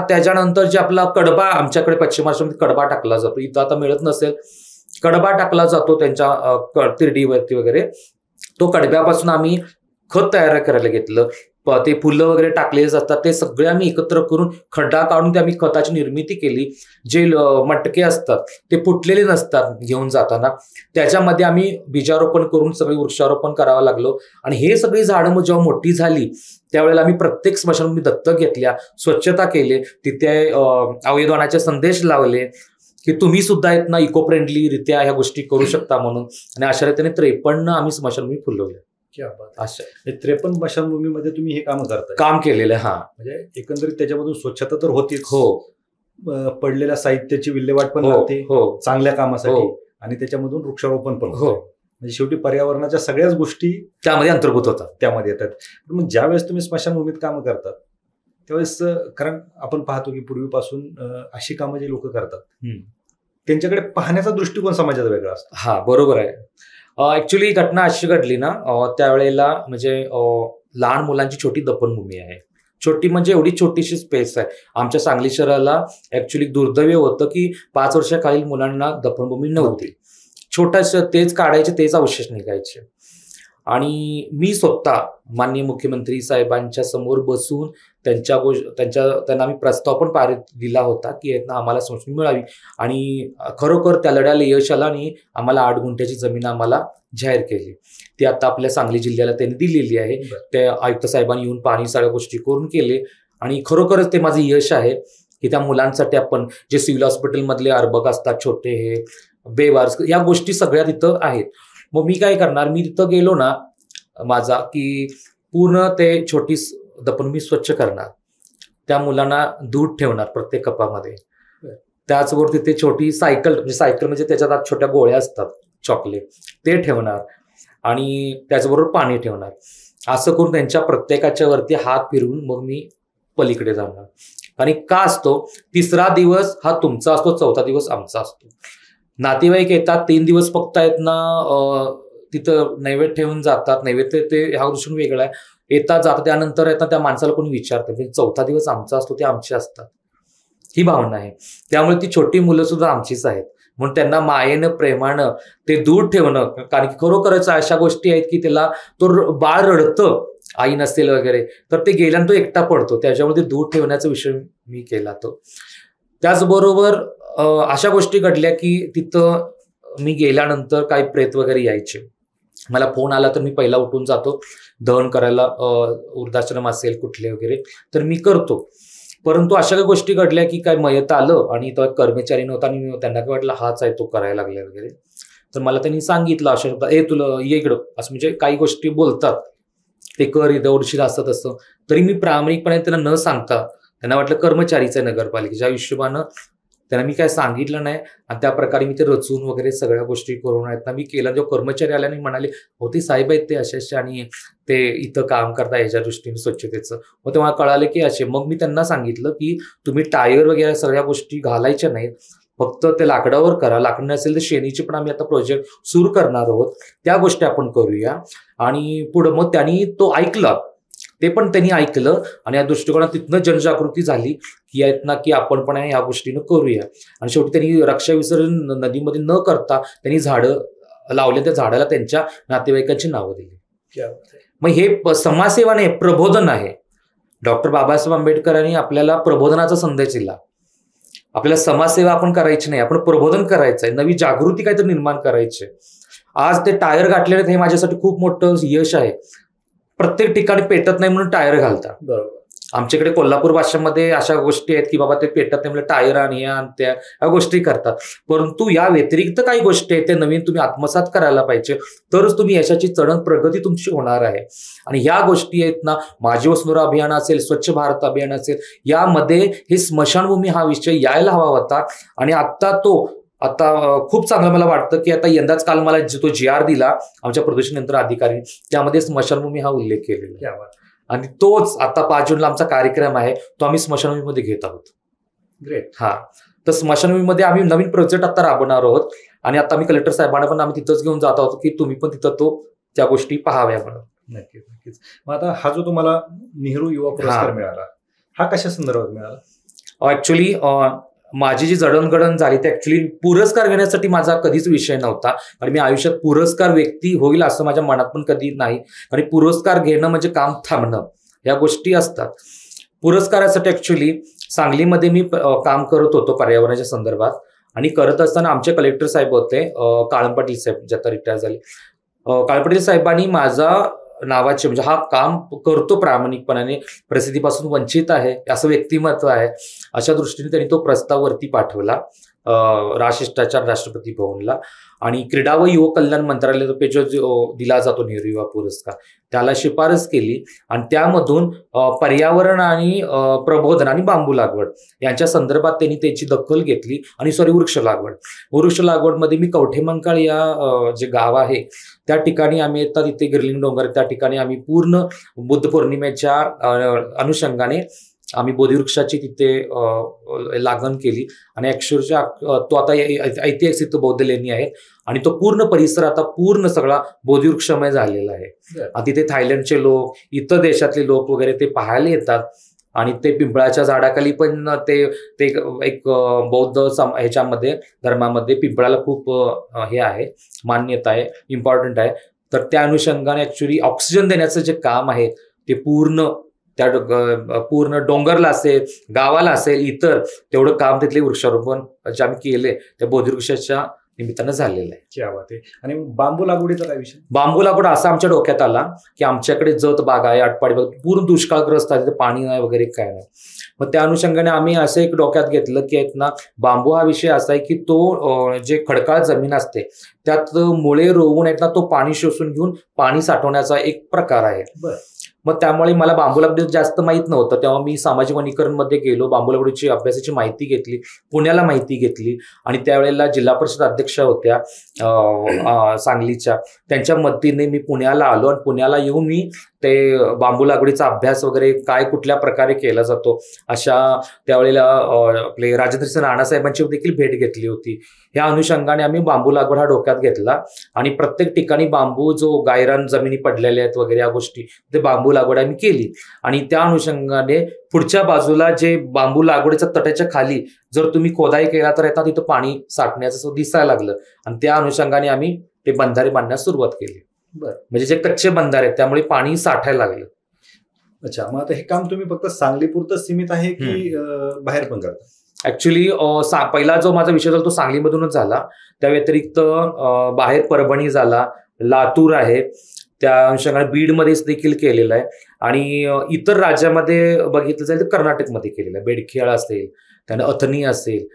त्याच्यानंतर जे आपला कडबा, आमच्याकडे पश्चिम महाराष्ट्रामध्ये कडबा टाकला जातो, इथं आता मिळत नसेल, कडबा टाकला जातो त्यांच्या तिरडीवरती वगैरे. तो कडब्यापासून आम्ही खत तयार करायला घेतलं. ते फुलं वगैरे टाकलेले जातात ते सगळे आम्ही एकत्र करून खड्डा काढून ते आम्ही खताची निर्मिती केली. जे मटके असतात ते फुटलेले नसतात घेऊन जाताना, त्याच्यामध्ये आम्ही बीजारोपण करून सगळे वृक्षारोपण करावं लागलो. आणि हे सगळी झाडं जेव्हा मोठी झाली त्यावेळेला आम्ही प्रत्येक स्मशानभूमी दत्तक घेतल्या, स्वच्छता केली, तिथे अवयवदानाचे संदेश लावले की तुम्ही सुद्धा आहेत ना इको फ्रेंडली रित्या ह्या गोष्टी करू शकता म्हणून. आणि अशा रीतीने 53 आम्ही स्मशानभूमी फुलवल्या. अशा 53 स्मशानभूमीमध्ये तुम्ही हे काम करताय, काम केलेलं. हा, म्हणजे एकंदरीत त्याच्यामधून स्वच्छता तर होतीच, हो, पडलेल्या साहित्याची विल्हेवाट पण हो, लागते हो, चांगल्या कामासाठी, हो, आणि त्याच्यामधून वृक्षारोपण पण हो. होतं. म्हणजे शेवटी पर्यावरणाच्या सगळ्याच गोष्टी त्यामध्ये अंतर्भूत होतात. त्यामध्ये येतात. मग ज्यावेळेस तुम्ही स्मशानभूमीत कामं करतात त्यावेळेस, कारण आपण पाहतो की पूर्वीपासून अशी कामं जे लोक करतात त्यांच्याकडे पाहण्याचा दृष्टिकोन समाजाचा वेगळा असतो. हा, बरोबर आहे. ऍक्च्युली घटना अशी घडली ना, त्यावेळेला म्हणजे लहान मुलांची छोटी दफनभूमी आहे. छोटी म्हणजे एवढी छोटीशी स्पेस आहे. आमच्या सांगली शहराला ऍक्च्युली दुर्दैव होतं की 5 वर्षाखालील मुलांना दफनभूमी नव्हती. छोटंसं तेच काढायचे, तेच अवशेष निघायचे. आणि मी स्वतः माननीय मुख्यमंत्री साहेबांच्या समोर बसून त्यांना आम्ही प्रस्ताव पण पारित दिला होता की आम्हाला स्मशानभूमी मिळावी. आणि खरोखर त्या लढ्याला यश आलं आणि आम्हाला 8 गुंठ्याची जमीन आम्हाला जाहीर केली. ती आता आपल्या सांगली जिल्ह्याला त्यांनी दिलेली आहे. ते आयुक्त साहेबांनी येऊन पाणी सगळ्या गोष्टी करून केले. आणि खरोखरच ते माझं यश आहे की त्या मुलांसाठी आपण जे सिव्हिल हॉस्पिटलमधले अर्भक असतात छोटे, हे बेवारस, या गोष्टी सगळ्या तिथं आहेत. मग मी काय करणार, मी तिथं गेलो ना माझा की पूर्ण ते छोटी दफनभूमी स्वच्छ करणार, त्या मुलांना दूध ठेवणार प्रत्येक कपामध्ये, त्याचबरोबर तिथे छोटी सायकल म्हणजे त्याच्यात आत छोट्या गोळ्या असतात चॉकलेट, ते ठेवणार आणि त्याचबरोबर पाणी ठेवणार. असं करून त्यांच्या प्रत्येकाच्या वरती हात फिरवून मग मी पलीकडे जाणार. आणि का असतो, 3रा दिवस हा तुमचा असतो, 4था दिवस आमचा असतो. नातेवाईक येतात, 3 दिवस फक्त आहेत ना तिथं नैवेद्य ठेवून जातात. नैवेद्य ते ह्या दृष्टीने वेगळा आहे, येतात जातात. त्यानंतर येतात त्या माणसाला कोणी विचारतं, म्हणजे 4था दिवस आमचा असतो, ते आमचे असतात, ही भावना आहे. त्यामुळे ती छोटी मुलं सुद्धा आमचीच आहेत. म्हणून त्यांना मायेनं प्रेमानं ते दूध ठेवणं, कारण की खरोखरच अशा गोष्टी आहेत की त्याला तो बाळ रडतं, आई नसेल वगैरे, तर ते गेल्यानं तो एकटा पडतो, त्याच्यामुळे ते दूध ठेवण्याचा विषय मी केला तो. त्याचबरोबर अशा गोष्टी घडल्या की तिथं मी गेल्यानंतर काही प्रेत वगैरे यायचे. मला फोन आला तर मी पहिला उठून जातो दहन करायला, वृद्धाश्रम असेल कुठले वगैरे तर मी करतो. परंतु अशा काही गोष्टी घडल्या की काय मयत आलं आणि तो कर्मचारी नव्हता आणि त्यांना काय वाटलं हाच आहे तो करायला लागले वगैरे. तर मला त्यांनी सांगितलं अशा शब्दात, तुला ये इकडं, असं म्हणजे काही गोष्टी बोलतात, ते कर इथं उरशील असं तसं. तरी मी प्रामाणिकपणे त्यांना न सांगता, त्यांना वाटलं कर्मचारीच आहे नगरपालिकेच्या हिशोबानं, त्यांना मी काय सांगितलं नाही. आणि त्या प्रकारे मी ते रचून वगैरे सगळ्या गोष्टी करून आहेत ना मी केलं. जेव्हा कर्मचारी आल्याने म्हणाले, हो ते साहेब आहेत ते असे आणि ते इथं काम करता ह्याच्या दृष्टीने स्वच्छतेचं. मग तेव्हा कळाले की असे. मग मी त्यांना सांगितलं की तुम्ही टायर वगैरे सगळ्या गोष्टी घालायच्या नाहीत, फक्त ते लाकडावर करा. लाकड नसेल तर शेणीचे पण आम्ही आता प्रोजेक्ट सुरू करणार आहोत, त्या गोष्टी आपण करूया. आणि पुढं मग त्यांनी तो ऐकला, ते पण त्यांनी ऐकलं आणि या दृष्टिकोनात तिथनं जनजागृती झाली की आहेत ना की आपण पण ह्या गोष्टीनं करूया. आणि शेवटी त्यांनी रक्षा विसर्जन नदीमध्ये न करता त्यांनी झाडं लावले, त्या झाडाला त्यांच्या नातेवाईकांची नावं दिली. मग हे समाजसेवा नाही, प्रबोधन आहे. डॉक्टर बाबासाहेब आंबेडकरांनी आपल्याला प्रबोधनाचा संदेश दिला. आपल्याला समाजसेवा आपण करायची नाही, आपण प्रबोधन करायचं आहे, नवी जागृती काहीतरी निर्माण करायची. आज ते टायर गाठलेले हे माझ्यासाठी खूप मोठं यश आहे. प्रत्येक ठिकाणी पेटत नाही म्हणून टायर घालतात, बरोबर. आमच्याकडे कोल्हापूर भाषेमध्ये अशा गोष्टी आहेत की बाबा ते पेटत नाही म्हणजे टायर आणि ह्या गोष्टी करतात. परंतु या व्यतिरिक्त काही गोष्टी आहेत ते नवीन तुम्ही आत्मसात करायला पाहिजे, तरच तुम्ही यशाची चढण प्रगती तुमची होणार आहे. आणि ह्या गोष्टी आहेत ना, माझी वसुंधरा अभियान असेल, स्वच्छ भारत अभियान असेल, यामध्ये हे स्मशानभूमी हा विषय यायला हवा होता. आणि आता खूप चांगलं मला वाटतं की आता यंदाच काल मला तो GR दिला आमच्या प्रदूषण नियंत्रण अधिकारी, त्यामध्ये स्मशानभूमी हा उल्लेख केलेला आहे. आणि तोच आता 5 जूनला आमचा कार्यक्रम आहे, तो आम्ही स्मशानभूमीमध्ये घेत आहोत. ग्रेट. हा, तर स्मशानभूमीमध्ये आम्ही नवीन प्रोजेक्ट आता राबवणार आहोत. आणि आता आम्ही कलेक्टर साहेबांना पण आम्ही तिथंच घेऊन जात आहोत की तुम्ही पण तिथं त्या गोष्टी पाहाव्या म्हणून. नक्कीच नक्कीच. मग आता हा जो तुम्हाला नेहरू युवा पुरस्कार मिळाला, हा कशा संदर्भात मिळाला? ऍक्च्युली माझी जी जडणघडण झाली ती ऍक्च्युली पुरस्कार घेण्यासाठी माझा कधीच विषय नव्हता. आणि मी आयुष्यात पुरस्कार व्यक्ती होईल असं माझ्या मनात पण कधी नाही. आणि पुरस्कार घेणं म्हणजे काम थांबणं, या गोष्टी असतात. पुरस्कारासाठी ऍक्च्युली सांगलीमध्ये मी काम करत होतो पर्यावरणाच्या संदर्भात. आणि करत असताना आमचे कलेक्टर साहेब होते काळम पाटील साहेब, जे आता रिटायर झाले. काळम पाटील साहेबांनी माझा नावाचे म्हणजे हा काम करतो प्रामाणिकपणाने, प्रसिद्धीपासून वंचित आहे असं व्यक्तिमत्व आहे, अशा दृष्टीने त्यांनी तो प्रस्ताव वरती पाठवला राजशिष्टाचार राष्ट्रपती भवनला. आणि क्रीडा व युवक कल्याण मंत्रालयातर्फे जो दिला जातो नेहरू युवा पुरस्कार, त्याला शिफारस केली. आणि त्यामधून पर्यावरण आणि प्रबोधन आणि बांबू लागवड यांच्या संदर्भात त्यांनी त्याची दखल घेतली. आणि वृक्ष लागवडमध्ये मी कवठेमंकाळ या जे गाव आहे त्या ठिकाणी आम्ही येतात, तिथे गिरलिंग डोंगर, त्या ठिकाणी आम्ही पूर्ण बुद्ध पौर्णिमेच्या अनुषंगाने आम्ही बोधिवृक्षाची तिथे लागण केली. आणि अक्षरशः तो आता ऐतिहासिक बौद्ध लेणी आहेत आणि तो पूर्ण परिसर आता पूर्ण सगळा बोधिवृक्षमय झालेला आहे. तिथे थायलंडचे लोक, इतर देशातले लोक वगैरे ते पाहायला येतात. आणि ते पिंपळाच्या झाडाखाली पण ते एक बौद्ध ह्याच्यामध्ये धर्मामध्ये पिंपळाला खूप हे आहे, मान्यता आहे, इम्पॉर्टंट आहे. तर त्या अनुषंगाने ऍक्च्युली ऑक्सिजन देण्याचं जे काम आहे ते पूर्ण डोंगरला असेल, गावाला असेल, इतर तेवढं काम तिथले वृक्षारोपण जे आम्ही केले त्या बोधिवृक्षाच्या निमित्तानं झालेलं आहे. आणि बांबू लागवडीचा काय विषय? बांबू लागवड असा आमच्या डोक्यात आला की आमच्याकडे जत बाग आहे, आटपाडी बाग, पूर्ण दुष्काळग्रस्त आहे, तिथे पाणी नाही वगैरे काय नाही. मग त्या अनुषंगाने आम्ही असं एक डोक्यात घेतलं की ना, बांबू हा विषय असा आहे की तो जे खडकाळ जमीन असते त्यात मुळे रोवून ना तो पाणी शोषून घेऊन पाणी साठवण्याचा एक प्रकार आहे. मग त्यामुळे मला बांबू लागवड जास्त माहित नव्हतं. तेव्हा मी सामाजिक वनीकरण मध्ये गेलो, बांबू लागवडीची अभ्यासाची माहिती घेतली, पुण्याला माहिती घेतली. आणि त्यावेळेला जिल्हा परिषद अध्यक्ष होत्या सांगलीच्या, त्यांच्या मदतीने मी पुण्याला आलो. आणि पुण्याला येऊन मी ते बांबू लागवडीचा अभ्यास वगैरे काय कुठल्या प्रकारे केला जातो अशा त्यावेळेला आपले राजेंद्रसिंह राणासाहेबांची देखील भेट घेतली होती. ह्या अनुषंगाने आम्ही बांबू लागवड हा डोक्यात घेतला. आणि प्रत्येक ठिकाणी बांबू जो गायरान जमिनी पडलेल्या आहेत वगैरे या गोष्टी, ते बांबू लागवड आम्ही केली. आणि त्या अनुषंगाने पुढच्या बाजूला जे बांबू लागवडीच्या तटाच्या खाली जर तुम्ही खोदाई केला तर आता तिथं पाणी साठण्याचं दिसायला लागलं. आणि त्या अनुषंगाने आम्ही ते बंधारे बांधण्यास सुरुवात केली. म्हणजे जे कच्चे बंधारे आहेत त्यामुळे पाणी साठायला लागलं. अच्छा, मग आता हे काम तुम्ही फक्त सांगलीपुरतं सीमित आहे की बाहेर पण करता? ऍक्च्युली पहिला जो माझा विषय झाला तो सांगलीमधूनच झाला. त्या व्यतिरिक्त बाहेर परभणी झाला, लातूर आहे, त्या अनुषंगाने बीडमध्येच देखील केलेलं आहे. आणि इतर राज्यामध्ये बघितलं जाईल तर कर्नाटकमध्ये केलेलं आहे. बेडखेळ असेल, त्यानं अथनी असेल,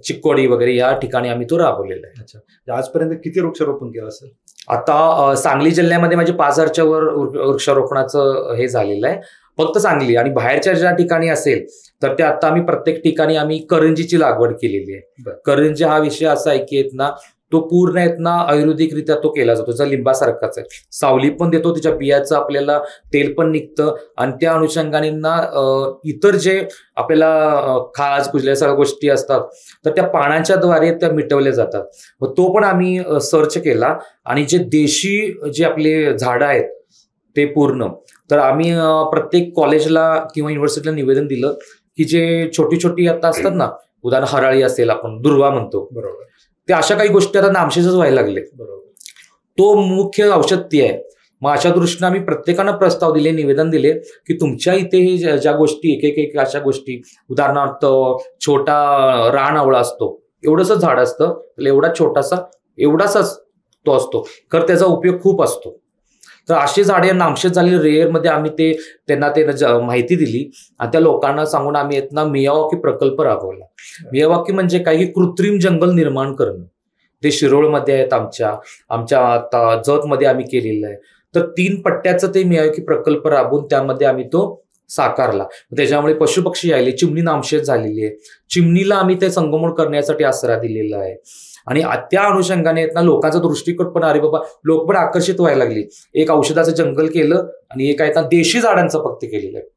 चिक्कोडी वगैरे या ठिकाणी आम्ही तो राबवलेला आहे. अच्छा, आजपर्यंत किती वृक्षारोपण केलं असेल? आता सांगली जिल्ह्यामध्ये म्हणजे 5000च्या वर वृक्षारोपणाचं हे झालेलं आहे फक्त सांगली. आणि बाहेरच्या ज्या ठिकाणी असेल तर ते आता आम्ही प्रत्येक ठिकाणी आम्ही करंजीची लागवड केलेली आहे. करंजी हा विषय असा आहे की ना तो पूर्ण आयुर्वेदिकरित्या तो केला जातो, जो लिंबासारखाच आहे. सावली पण देतो, त्याच्या बियाचं आपल्याला तेल पण निघतं. आणि त्या अनुषंगाने इतर जे आपल्याला खाज कुजल्या सगळ्या गोष्टी असतात तर त्या पाण्याच्या द्वारे त्या मिटवल्या जातात. मग तो पण आम्ही सर्च केला. आणि जे देशी जे आपले झाडं आहेत ते पूर्ण, तर आम्ही प्रत्येक कॉलेजला किंवा युनिव्हर्सिटीला निवेदन दिलं की जे छोटी छोटी आता असतात ना, उदाहरण हराळी असेल, आपण दुर्वा म्हणतो, बरोबर, ते अशा काही गोष्टी आता नामशेषच व्हायला लागले. बरोबर, तो मुख्य औषध ती आहे. मग अशा दृष्टीने आम्ही प्रत्येकांना प्रस्ताव दिले, निवेदन दिले की तुमच्या इथे हे ज्या गोष्टी एक अशा गोष्टी, उदाहरणार्थ छोटा रान आवळा असतो, एवढंसच झाड असतं, एवढा छोटासा एवढासाच तो असतो, तर त्याचा उपयोग खूप असतो. तर अशी झाडे नामशेष झालेली रेअरमध्ये आम्ही त्यांना माहिती दिली आणि त्या लोकांना सांगून आम्ही मियावाकी प्रकल्प राबवला. मियावाकी म्हणजे काही कृत्रिम जंगल निर्माण करणं. ते शिरोळमध्ये आहेत, आमच्या आता जतमध्ये आम्ही केलेलं आहे. तर 3 पट्ट्याचं ते मियावाकी प्रकल्प राबवून त्यामध्ये आम्ही तो साकारला. त्याच्यामुळे पशुपक्षी यायले, चिमणी नामशेष झालेली आहे. चिमणीला आम्ही ते संगोपन करण्यासाठी आसरा दिलेला आहे. आणि त्या अनुषंगाने लोकांचा दृष्टिकोन पण, अरे बाबा, लोक पण आकर्षित व्हायला लागली. एक औषधाचं जंगल केलं आणि एक देशी झाडांचं फक्त केलेलं आहे.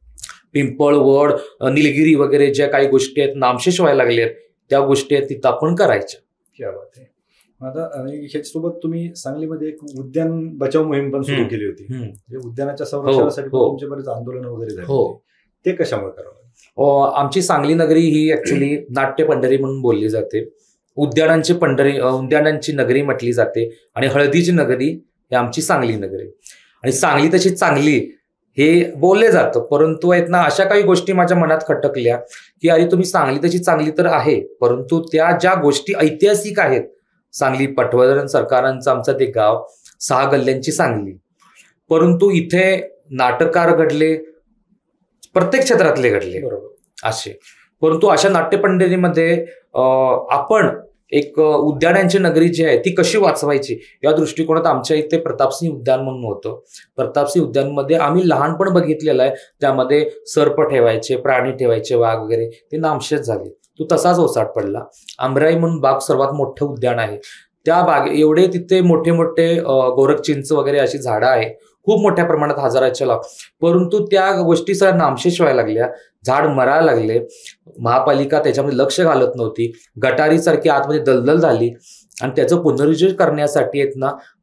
पिंपळ, वड, निलगिरी वगैरे ज्या काही गोष्टी आहेत नामशेष व्हायला लागल्या आहेत, त्या गोष्टी आहेत तिथं आपण करायच्या. क्या बात आहे. आता ह्याच्यासोबत तुम्ही सांगलीमध्ये एक उद्यान बचाव मोहीम पण सुरू केली होती. उद्यानाच्या संरक्षणासाठी तुमचे बरेच आंदोलन वगैरे झाले, ते कशामुळे करावं? आमची सांगली नगरी ही ऍक्च्युली नाट्य पंढरी म्हणून बोलली जाते. उद्यानांची नगरी म्हटली जाते आणि हळदीची नगरी ही आमची सांगली नगरी. आणि सांगली तशी चांगली हे बोलले जातं, परंतु अशा काही गोष्टी माझ्या मनात खटकल्या की अरे तुम्ही सांगली तशी चांगली तर आहे, परंतु त्या ज्या गोष्टी ऐतिहासिक आहेत, सांगली पटवर्धन सरकारांचं आमचं ते गाव, 6 गल्ल्यांची सांगली, परंतु इथे नाटककार घडले, प्रत्येक क्षेत्रातले घडले असे. परंतु अशा नाट्यपंढरीमध्ये आपण एक उद्यानांची नगरी जी आहे ती कशी वाचवायची या दृष्टिकोनात आमच्या इथे प्रतापसिंह उद्यान म्हणून होतं. प्रतापसिंह उद्यानमध्ये आम्ही लहानपण बघितलेलं आहे. त्यामध्ये सर्प ठेवायचे, प्राणी ठेवायचे, वाघ वगैरे, ते नामशेष झाले. तो तसाच ओसाड पडला. आंबराई म्हणून बाग सर्वात मोठं उद्यान आहे. त्या एवढे तिथे मोठे मोठे गोरख चिंच वगैरे अशी झाडं आहे, खूप मोठ्या प्रमाणात हजाराच्या लाख, परंतु त्या गोष्टी सगळ्या नामशेष व्हायला लागल्या, झाड मरायला लागले. महापालिका त्याच्यामध्ये लक्ष घालत नव्हती. गटारीसारखी आतमध्ये दलदल झाली आणि त्याचं पुनरुज्जीवन करण्यासाठी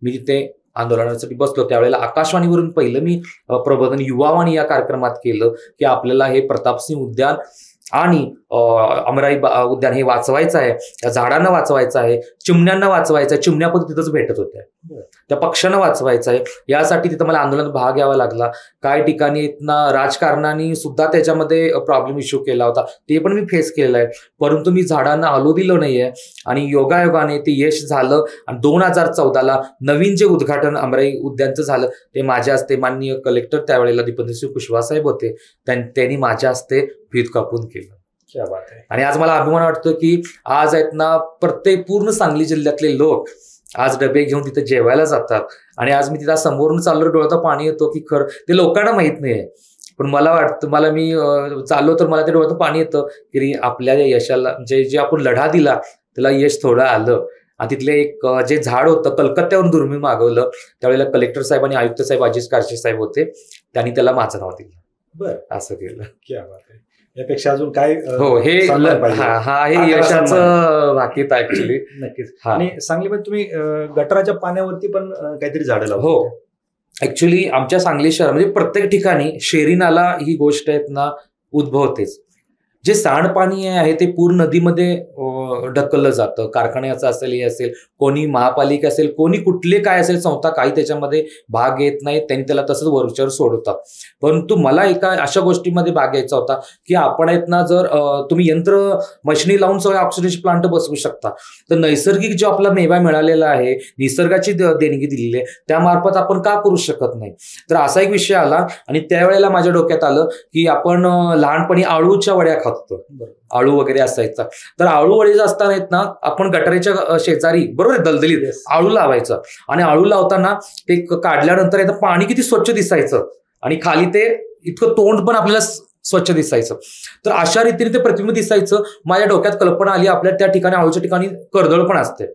मी तिथे आंदोलनासाठी बसलो. त्यावेळेला आकाशवाणीवरून पहिलं मी प्रबोधन युवावाणी या कार्यक्रमात केलं की आपल्याला हे प्रतापसिंह उद्यान आणि अमराई उद्यान हे वाचवायचं आहे, त्या झाडांना वाचवायचं आहे, चिमण्यांना वाचवायचं आहे. चिमण्या पण तिथंच भेटत होत्या, त्या पक्ष्यांना वाचवायचं आहे. यासाठी तिथं मला आंदोलनात भाग घ्यावा लागला. काही ठिकाणी राजकारणाने सुद्धा त्याच्यामध्ये प्रॉब्लेम इश्यू केला होता, ते पण मी फेस केलेलं आहे. परंतु मी झाडांना हलू दिलं नाहीये आणि योगायोगाने ते यश झालं. आणि 2014ला नवीन जे उद्घाटन अमराई उद्यानचं झालं ते माझ्या हस्ते, माननीय कलेक्टर त्यावेळेला दीपेंद्रसिंह कुशवाह साहेब होते, त्यांनी माझ्या हस्ते फीत कापून केलं. क्या बात आहे. आणि आज मला अभिमान वाटतो की आज प्रत्येक पूर्ण सांगली जिल्ह्यातले लोक आज डबे घेऊन तिथे जेवायला जातात. आणि आज मी तिथं समोरून चाललो, डोळ्यात पाणी येतो की खरं ते लोकांना माहित नाहीये, पण मला वाटतं, मी चाललो तर मला ते डोळ्यात पाणी येतं की आपल्या यशाला जे आपण लढा दिला त्याला यश थोडं आलं. आणि तिथले एक जे झाड होतं, कलकत्त्यावरून दुर्मिळ मागवलं, त्यावेळेला कलेक्टर साहेब आणि आयुक्त साहेब अजिज कारशे साहेब होते, त्यांनी त्याला माझं नाव दिलं. बरं, असं केलं. क्या बात आहे. यापेक्षा अजून काय? हो, हे यशाचं वाकीत ऍक्च्युली. नक्कीच. आणि सांगलीमध्ये तुम्ही गटाराच्या पाण्यावरती पण काहीतरी झाडं लावली? हो, ऍक्च्युली आमच्या सांगली शहर म्हणजे प्रत्येक ठिकाणी शेरी नाला ही गोष्ट उद्भवतेच. जे सांडपाणी आहे ते पूर्ण नदीमध्ये ढकललं जातं. कारखान्याचं असेल, हे असेल, कोणी महापालिका असेल, कोणी कुठले काय असेल संस्था, काही त्याच्यामध्ये भाग घेत नाहीत, त्यांनी त्याला तसंच वरच्यावर सोडवतात. परंतु मला एका अशा गोष्टीमध्ये भाग घ्यायचा होता की आपण जर तुम्ही यंत्र मशिनी लावून सगळे ऑक्सिडेशन प्लांट बसवू शकता, तर नैसर्गिक जो आपला मेवा मिळालेला आहे, निसर्गाची देणगी दिलेली आहे, त्यामार्फत आपण का करू शकत नाही. तर असा एक विषय आला आणि त्यावेळेला माझ्या डोक्यात आलं की आपण लहानपणी आळूच्या वड्या खातो, आळू वगैरे असायचा, तर आळू वडे असताना आपण गटारीच्या शेजारी बरोबर दलदलीत आळू लावायचं. आणि आळू लावताना ते काढल्यानंतर पाणी किती स्वच्छ दिसायचं आणि खाली ते इतकं तोंड पण आपल्याला स्वच्छ दिसायचं. तर अशा रीतीने ते प्रतिबिंब दिसायचं. माझ्या डोक्यात कल्पना आली, आपल्या त्या ठिकाणी आळूच्या ठिकाणी कर्दळ पण असते,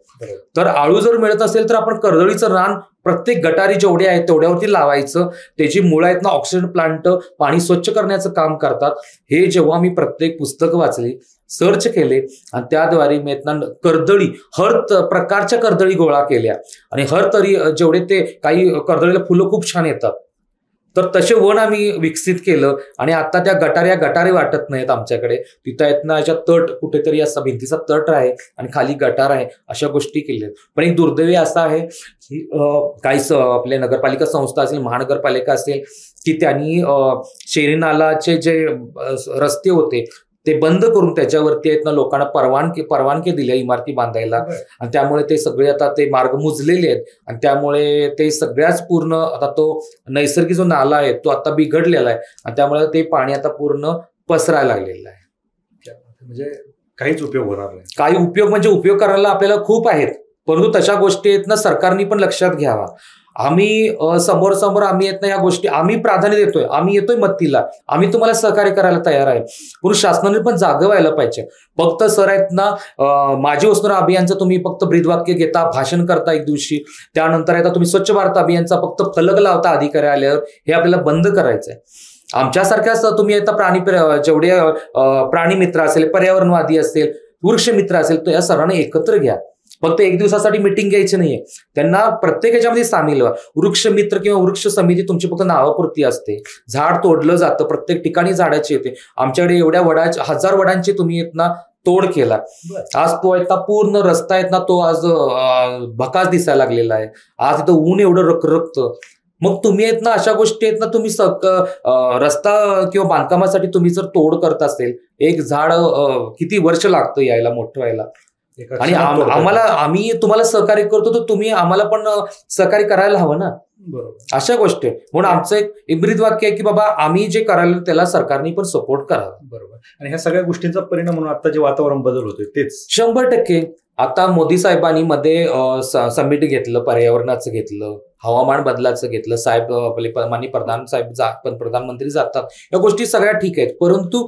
तर आळू जर मिळत असेल तर आपण कर्दळीचं रान प्रत्येक गटारी जेवढे आहेत तेवढ्यावरती लावायचं. त्याची मुळं ऑक्सिजन प्लांट पाणी स्वच्छ करण्याचं काम करतात. हे जेव्हा मी प्रत्येक पुस्तक वाचली, सर्च केले आणि त्याद्वारे मी कर्दळी, हर प्रकारच्या कर्दळी गोळा केल्या. आणि हर तरी जेवढे ते काही कर्दळीला फुलं खूप छान येतात, तर तसे वन आम्ही विकसित केलं. आणि आता त्या गटारे वाटत नाहीत आमच्याकडे, तिथं अशा तट कुठेतरी असा भिंतीचा तट आहे आणि खाली गटार आहे, अशा गोष्टी केल्या. पण एक दुर्दैवी असा आहे की काही आपल्या नगरपालिका संस्था असेल, महानगरपालिका असेल, की त्यांनी शेरी नालाचे जे रस्ते होते ते बंद करून त्याच्यावरती आहेत ना लोकांना परवानगी दिल्या इमारती बांधायला, आणि त्यामुळे ते सगळे आता ते मार्ग मुजलेले आहेत, आणि त्यामुळे ते सगळ्याच पूर्ण आता तो नैसर्गिक जो नाला आहे तो आता बिघडलेला आहे, आणि त्यामुळे ते पाणी आता पूर्ण पसरायला लागलेलं आहे. म्हणजे काहीच उपयोग होणार नाही. काही उपयोग म्हणजे उपयोग करायला आपल्याला खूप आहेत, परंतु तशा गोष्टी आहेत ना सरकारने पण लक्षात घ्यावा. आम्ही समोर आम्ही येत ना या गोष्टी आम्ही प्राधान्य देतोय, आम्ही येतोय मदतीला, आम्ही तुम्हाला सहकार्य करायला तयार आहे, पण शासनाने पण जागे व्हायला पाहिजे. फक्त सर आहेत ना माझी वसुंधरा अभियानचं तुम्ही फक्त ब्रीदवाक्य घेता, भाषण करता एक दिवशी, त्यानंतर आता तुम्ही स्वच्छ भारत अभियानचा फक्त फलक लावता अधिकारी आल्यावर, हे आपल्याला बंद करायचंय. आमच्यासारख्याच तुम्ही आता जेवढे प्राणी मित्र असेल, पर्यावरणवादी असेल, वृक्ष मित्र असेल, तर या सर्वांना एकत्र घ्या. फक्त एक दिवसासाठी मिटिंग घ्यायची नाहीये, त्यांना प्रत्येक ह्याच्यामध्ये सामील व्हा. वृक्ष मित्र किंवा वृक्ष समिती तुमची फक्त नावापुरती असते. झाड तोडलं जातं, प्रत्येक ठिकाणी झाडाची येते. आमच्याकडे एवढ्या 1000 वडांची तुम्ही येत ना तोड केला. आज तो येता पूर्ण रस्ता आहेत ना तो आज भकास दिसायला लागलेला आहे. आज इथं ऊन एवढं रखरखतं. मग तुम्ही आहेत ना अशा गोष्टी आहेत ना तुम्ही रस्ता किंवा बांधकामासाठी तुम्ही जर तोड करत असेल, एक झाड किती वर्ष लागतं यायला मोठं व्हायला, आणि आम्ही तुम्हाला सहकार्य करतो तर तुम्ही आम्हाला पण सहकार्य करायला हवं ना. बरोबर, अशा गोष्टी म्हणून आमचं एक ब्रीदवाक्य आहे की बाबा आम्ही जे करायला त्याला सरकारने पण सपोर्ट करावा. बरोबर. आणि ह्या सगळ्या गोष्टींचा परिणाम म्हणून आता जे वातावरण बदल होतोय तेच 100%. आता मोदी साहेबांनी मध्ये समिट घेतलं, पर्यावरणाचं घेतलं, हवामान बदलाचं घेतलं. साहेब आपले माननीय प्रधानमंत्री जातात, या गोष्टी सगळ्या ठीक आहेत, परंतु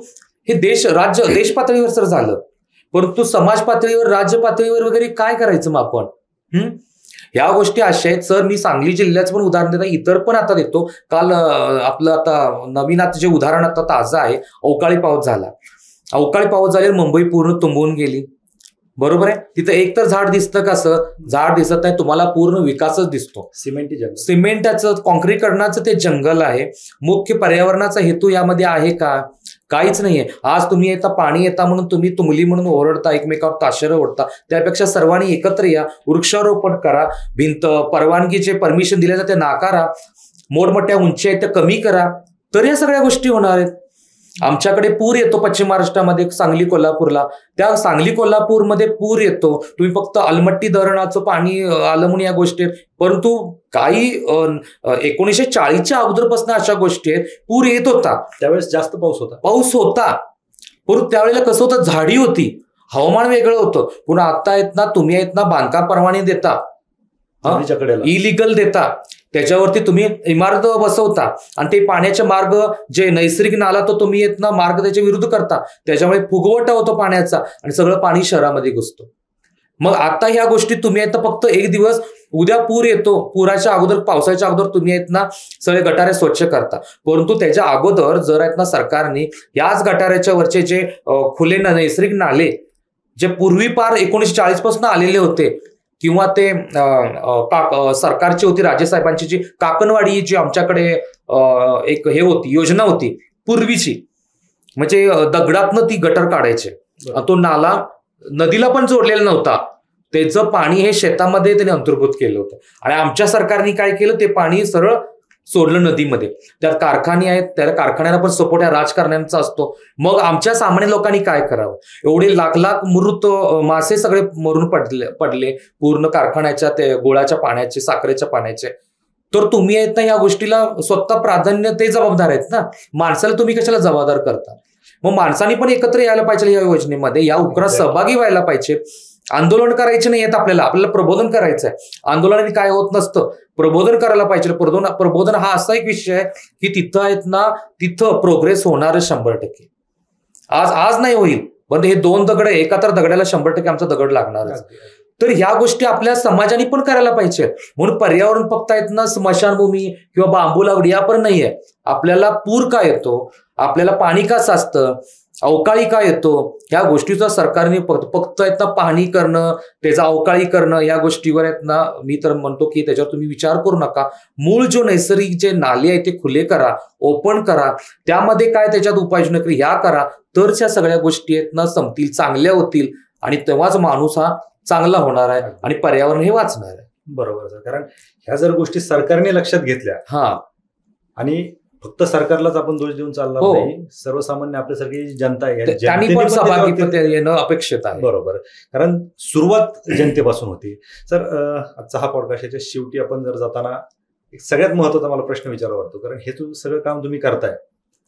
हे देश पातळीवर सर झालं, परंतु समाज पातळीवर, राज्य पातळीवर वगैरे काय करायचं मग आपण? ह्या गोष्टी अशा आहेत सर. मी सांगली जिल्ह्याचं पण उदाहरण देतो, इतर पण आता देतो. काल आपलं आता नवीन आता जे उदाहरण आता ताजं आहे, अवकाळी पाऊस झाला. अवकाळी पाऊस झाल्यावर मुंबई पूर्ण तुंबून गेली, बरोबर आहे. तिथं एक तर झाड दिसतं का सर? झाड दिसत नाही, तुम्हाला पूर्ण विकासच दिसतो. सिमेंटाचं कॉन्क्रीटकरणाचं ते जंगल आहे. मुख्य पर्यावरणाचा हेतू यामध्ये आहे का? काहीच नाहीये. आज तुम्ही येता पाणी येता म्हणून तुम्ही तुमली म्हणून ओरडता, एकमेकावर ताशेरं ओढता. त्यापेक्षा सर्वांनी एकत्र या, वृक्षारोपण करा, भिंत परवानगीचे परमिशन दिले जाते नाकारा, मोठमोठ्या उंची आहेत त्या कमी करा, तर या सगळ्या गोष्टी होणार आहेत. आमच्याकडे पूर येतो पश्चिम महाराष्ट्रामध्ये, सांगली कोल्हापूरला. त्या सांगली कोल्हापूरमध्ये पूर येतो, तुम्ही फक्त अलमट्टी धरणाचं पाणी आलं म्हणून या गोष्टी आहेत, परंतु काही 1940च्या अगोदरपासून अशा गोष्टी आहेत. पूर येत होता, त्यावेळेस जास्त पाऊस होता, परंतु त्यावेळेला कसं होतं, झाडी होती, हवामान वेगळं होतं. पुन्हा आता आहेत ना तुम्ही आहेत ना बांधकाम परवाने देता, इलिगल देता, त्याच्यावरती तुम्ही इमारत बसवता, आणि ते पाण्याचे मार्ग जे नैसर्गिक नाला तो तुम्ही येत ना मार्ग त्याच्या विरुद्ध करता, त्याच्यामुळे फुगवटा होतो पाण्याचा आणि सगळं पाणी शहरामध्ये घुसतो. मग आता ह्या गोष्टी तुम्ही आहेत फक्त एक दिवस, उद्या पूर येतो, पुराच्या अगोदर पावसाच्या अगोदर तुम्ही आहेत ना सगळे गटारे स्वच्छ करता, परंतु त्याच्या अगोदर जर आहेत ना सरकारने याच गटाऱ्याच्या वरचे जे खुले नैसर्गिक नाले जे पूर्वी पार 1940 पासून आलेले होते, किंवा ते सरकारची होती राजेसाहेबांची जी काकणवाडी जी आमच्याकडे एक हे होती योजना होती पूर्वीची, म्हणजे दगडातनं ती गटर काढायचे, तो नाला नदीला पण जोडलेला नव्हता, त्याचं पाणी हे शेतामध्ये त्याने अंतर्भूत केलं होतं. आणि आमच्या सरकारने काय केलं, ते पाणी सरळ सोडलं नदीमध्ये. त्यात कारखाने आहेत, त्या कारखान्याला पण सपोर्ट या राजकारण्यांचा असतो. मग आमच्या सामान्य लोकांनी काय करावं? एवढे लाख मृत मासे सगळे मरून पडले पूर्ण कारखान्याच्या ते गोळाच्या पाण्याचे, साखरेच्या पाण्याचे. तर तुम्ही आहेत ना या गोष्टीला स्वतः प्राधान्य, ते जबाबदार आहेत ना, माणसाला तुम्ही कशाला जबाबदार करता? मग माणसांनी पण एकत्र यायला पाहिजे या योजनेमध्ये, या उपक्रमात सहभागी व्हायला पाहिजे. आंदोलन करायचे नाही आहेत, आपल्याला प्रबोधन करायचं आहे. आंदोलनाने काय होत नसतं, प्रबोधन करायला पाहिजे. प्रबोधन हा असा एक विषय आहे की तिथं आहेत ना तिथं प्रोग्रेस होणार 100%. आज नाही होईल, पण हे 2 दगड, एका तर दगडाला 100% आमचा दगड लागणारच. तर ह्या गोष्टी आपल्या समाजाने पण करायला पाहिजे. म्हणून पर्यावरण फक्त आहेत ना स्मशानभूमी किंवा बांबू लागवडी यापर्यंत नाहीये. आपल्याला पूर का येतो, आपल्याला पाणी का साचतं, अवकाळी का येतो, ह्या गोष्टीचा सरकारने फक्त आहेत ना पाहणी करणं, त्याचा अवकाळी करणं, या गोष्टीवर आहेत ना मी तर म्हणतो की त्याच्यावर तुम्ही विचार करू नका. मूळ जो नैसर्गिक जे नाले आहेत ते खुले करा, ओपन करा, त्यामध्ये काय त्याच्यात उपाययोजना ह्या करा, तरच या सगळ्या गोष्टी आहेत ना संपतील, चांगल्या होतील, आणि तेव्हाच माणूस हा चांगला होणार आहे आणि पर्यावरण हे वाचणार आहे. बरोबर सर. कारण ह्या जर गोष्टी सरकारने लक्षात घेतल्या हा आणि फक्त सरकारलाच आपण दोष देऊन चालणार हो. नाही, सर्वसामान्य आपल्यासारखी जी जनता आहे या त्यांनी जनतेने पण पण सहभागी त्याच्यावरती- येणं अपेक्षित आहे. बरोबर, कारण सुरुवात जनतेपासून होती. सर, आजचा हा पॉडकास्ट याच्या शेवटी आपण जर जाताना एक सगळ्यात महत्वाचा मला प्रश्न विचारावा वाटतो, कारण हे सगळं काम तुम्ही करताय,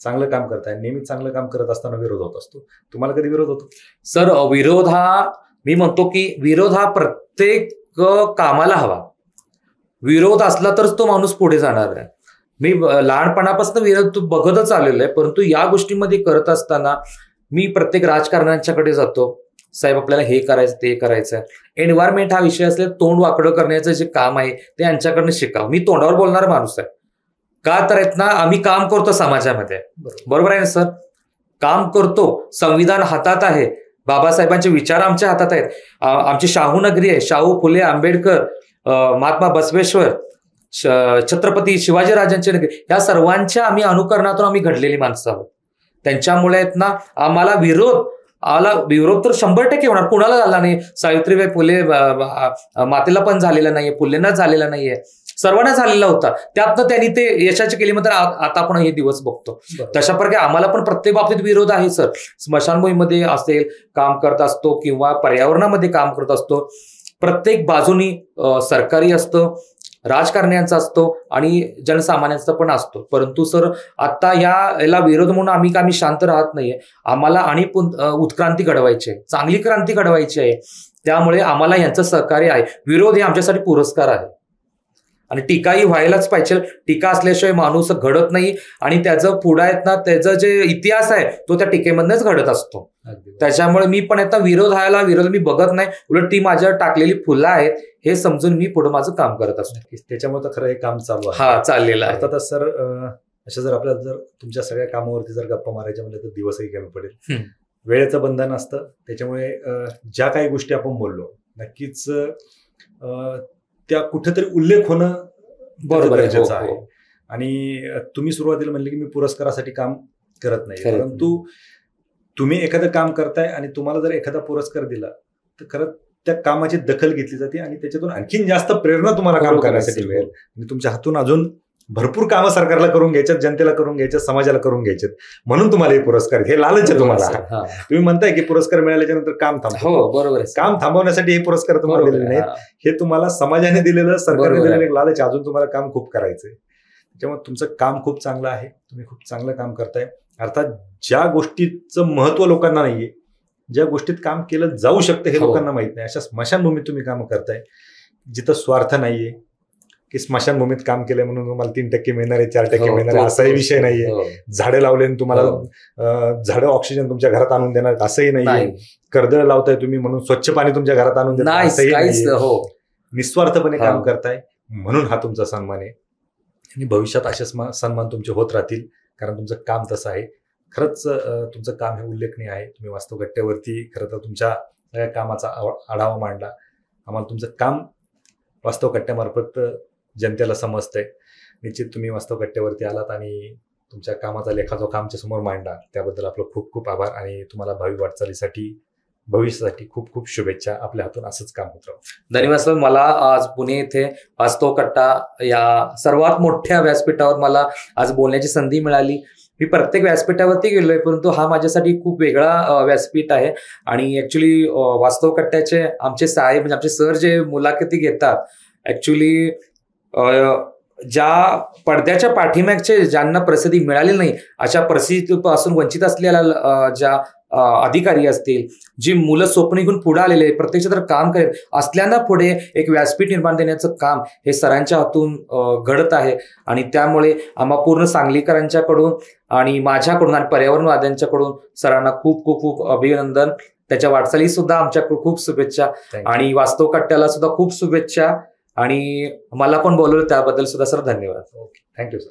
चांगलं काम करताय, नेहमी चांगलं काम करत असताना विरोध होत असतो. तुम्हाला कधी विरोध होतो? सर, विरोध हा, मी म्हणतो की विरोध हा प्रत्येक कामाला हवा. विरोध असला तरच तो माणूस पुढे जाणार आहे. मी लहानपणापासून विरोध बघतच आलेलो आहे, परंतु या गोष्टीमध्ये करत असताना मी प्रत्येक राजकारण्यांच्याकडे जातो, साहेब आपल्याला हे करायचं ते करायचं आहे. एन्व्हायरमेंट हा विषय असले तोंड वाकडं करण्याचं जे काम आहे ते यांच्याकडनं शिकावं. मी तोंडावर बोलणारा माणूस आहे. का तर आहेत ना, आम्ही काम करतो समाजामध्ये, बरोबर आहे ना सर? काम करतो, संविधान हातात आहे, बाबासाहेबांचे विचार आमच्या हातात आहेत, आमची शाहू नगरी आहे, शाहू फुले आंबेडकर, महात्मा बसवेश्वर, छत्रपती शिवाजीराजांची नगरी, या सर्वांच्या आम्ही अनुकरणातून आम्ही घडलेली माणसं आहोत. त्यांच्यामुळे आहेत ना आम्हाला विरोध तर 100% होणार. कुणाला झाला नाही? सावित्रीबाई फुले मातेला पण झालेला नाहीये, फुलेंना झालेला नाहीये, सर्वांना झालेला होता. त्यातनं त्यांनी ते यशाची केली, मात्र आता आपण हे दिवस बघतो. तशा प्रकारे आम्हाला पण प्रत्येक बाबतीत विरोध आहे सर. स्मशानभूमीमध्ये असेल काम करत असतो किंवा पर्यावरणामध्ये काम करत असतो, प्रत्येक बाजूनी सरकारी असतं, राजकारण्यांचा असतो आणि जनसामान्यांचा पण असतो. परंतु सर आता याला विरोध म्हणून आम्ही शांत राहत नाहीये. आम्हाला आणि उत्क्रांती घडवायची आहे, चांगली क्रांती घडवायची आहे. त्यामुळे आम्हाला यांचं सहकार्य आहे. विरोध हे आमच्यासाठी पुरस्कार आहे आणि टीकाही व्हायलाच पाहिजे. टीका असल्याशिवाय माणूस घडत नाही आणि त्याचं पुढे आहेत ना, त्याचा जे इतिहास आहे तो त्या टीकेमधनच घडत असतो. त्याच्यामुळे मी पण आता विरोध मी बघत नाही, उलट ती माझ्यावर टाकलेली फुलं आहेत हे समजून मी पुढे माझं काम करत असतो. त्याच्यामुळे तर खरं हे काम चालू आहे. हा, चाललेलं आहे. अर्थातच सर, अशा जर आपल्याला जर तुमच्या सगळ्या कामावरती जर गप्पा मारायच्या म्हणजे तर दिवसही कमी पडेल. वेळेचं बंधन असतं, त्याच्यामुळे ज्या काही गोष्टी आपण बोललो नक्कीच त्या कुठेतरी उल्लेख होणं बरोबर गरजेचं आहे. आणि तुम्ही सुरुवातीला म्हणले की मी पुरस्कारासाठी काम करत नाही, परंतु तुम्ही एखादं काम करताय आणि तुम्हाला जर एखादा पुरस्कार दिला तर खरं त्या कामाची दखल घेतली जाते आणि त्याच्यातून आणखीन जास्त प्रेरणा तुम्हाला काम करण्यासाठी मिळेल. आणि तुमच्या हातून अजून भरपूर कामं सरकारला करून घ्यायच्यात, जनतेला करून घ्यायच्यात, समाजाला करून घ्यायच्यात, म्हणून तुम्हाला हे पुरस्कार, हे लालच आहे तुम्हाला. तुम्ही म्हणताय की पुरस्कार मिळाल्याच्या नंतर काम थांबतो. हो, बरोबर. काम थांबवण्यासाठी हे पुरस्कार तुम्हाला दिलेले नाहीत, हे तुम्हाला समाजाने दिलेलं, सरकारने दिलेलं एक लालच. अजून तुम्हाला काम खूप करायचंय. त्याच्यामुळे तुमचं काम खूप चांगलं आहे, तुम्ही खूप चांगलं काम करताय. अर्थात ज्या गोष्टीचं महत्व लोकांना नाहीये, ज्या गोष्टीत काम केलं जाऊ शकतं हे लोकांना माहित नाही, अशा स्मशानभूमीत तुम्ही काम करताय जिथं स्वार्थ नाहीये की स्मशानभूमीत काम केलंय म्हणून तुम्हाला 3% मिळणार आहे, 4% मिळणार आहे, असाही विषय नाहीये. झाडं लावले तुम्हाला झाडं ऑक्सिजन तुमच्या घरात आणून देणार असंही नाहीये. कर्दळ लावताय तुम्ही म्हणून स्वच्छ पाणी तुमच्या घरात आणून देणार असंही नाहीये. निस्वार्थपणे काम करताय म्हणून हा तुमचा सन्मान आहे आणि भविष्यात असे सन्मान तुमचे होत राहतील, कारण तुमचं काम तसं आहे. खरंच तुमचं काम हे उल्लेखनीय आहे. तुम्ही वास्तवकट्ट्यावरती खरं तर तुमच्या सगळ्या कामाचा आढावा मांडला. आम्हाला तुमचं काम वास्तवकट्ट्यामार्फत जनतेला समजतंय. निश्चित तुम्ही वास्तवकट्ट्यावरती आलात आणि तुमच्या कामाचा लेखाजोखा आमच्या समोर मांडला, त्याबद्दल आपलं खूप खूप आभार आणि तुम्हाला भावी वाटचालीसाठी, भविष्यासाठी खूप खूप शुभेच्छा. आपल्या हातून असंच काम होत राहू. धन्यवाद सर. मला आज पुणे येथे वास्तवकट्टा या सर्वात मोठ्या व्यासपीठावर मला आज बोलण्याची संधी मिळाली. मी प्रत्येक व्यासपीठावरती गेलोय, परंतु हा माझ्यासाठी खूप वेगळा व्यासपीठ आहे. आणि ऍक्च्युली वास्तवकट्ट्याचे आमचे साहेब म्हणजे आमचे सर जे मुलाखती घेतात, ऍक्च्युली ज्या पडद्याच्या पाठीमागचे ज्यांना प्रसिद्धी मिळाली नाही, अशा प्रसिद्धीपासून वंचित असलेल्या ज्या अधिकारी असतील, जी मुलं स्वप्न घेऊन पुढे आलेले प्रत्यक्षात काम करत असल्यांना पुढे एक व्यासपीठ निर्माण देण्याचं काम हे सरांच्या हातून घडत आहे. आणि त्यामुळे आम्हा पूर्ण सांगलीकरांच्याकडून आणि माझ्याकडून आणि पर्यावरणवाद्यांच्याकडून सरांना खूप खूप खूप अभिनंदन. त्याच्या वाटचाली सुद्धा आमच्याकडून खूप शुभेच्छा आणि वास्तवकट्ट्याला सुद्धा खूप शुभेच्छा आणि मला पण बोलवलं त्याबद्दल सुद्धा सर धन्यवाद. Okay, thank you sir.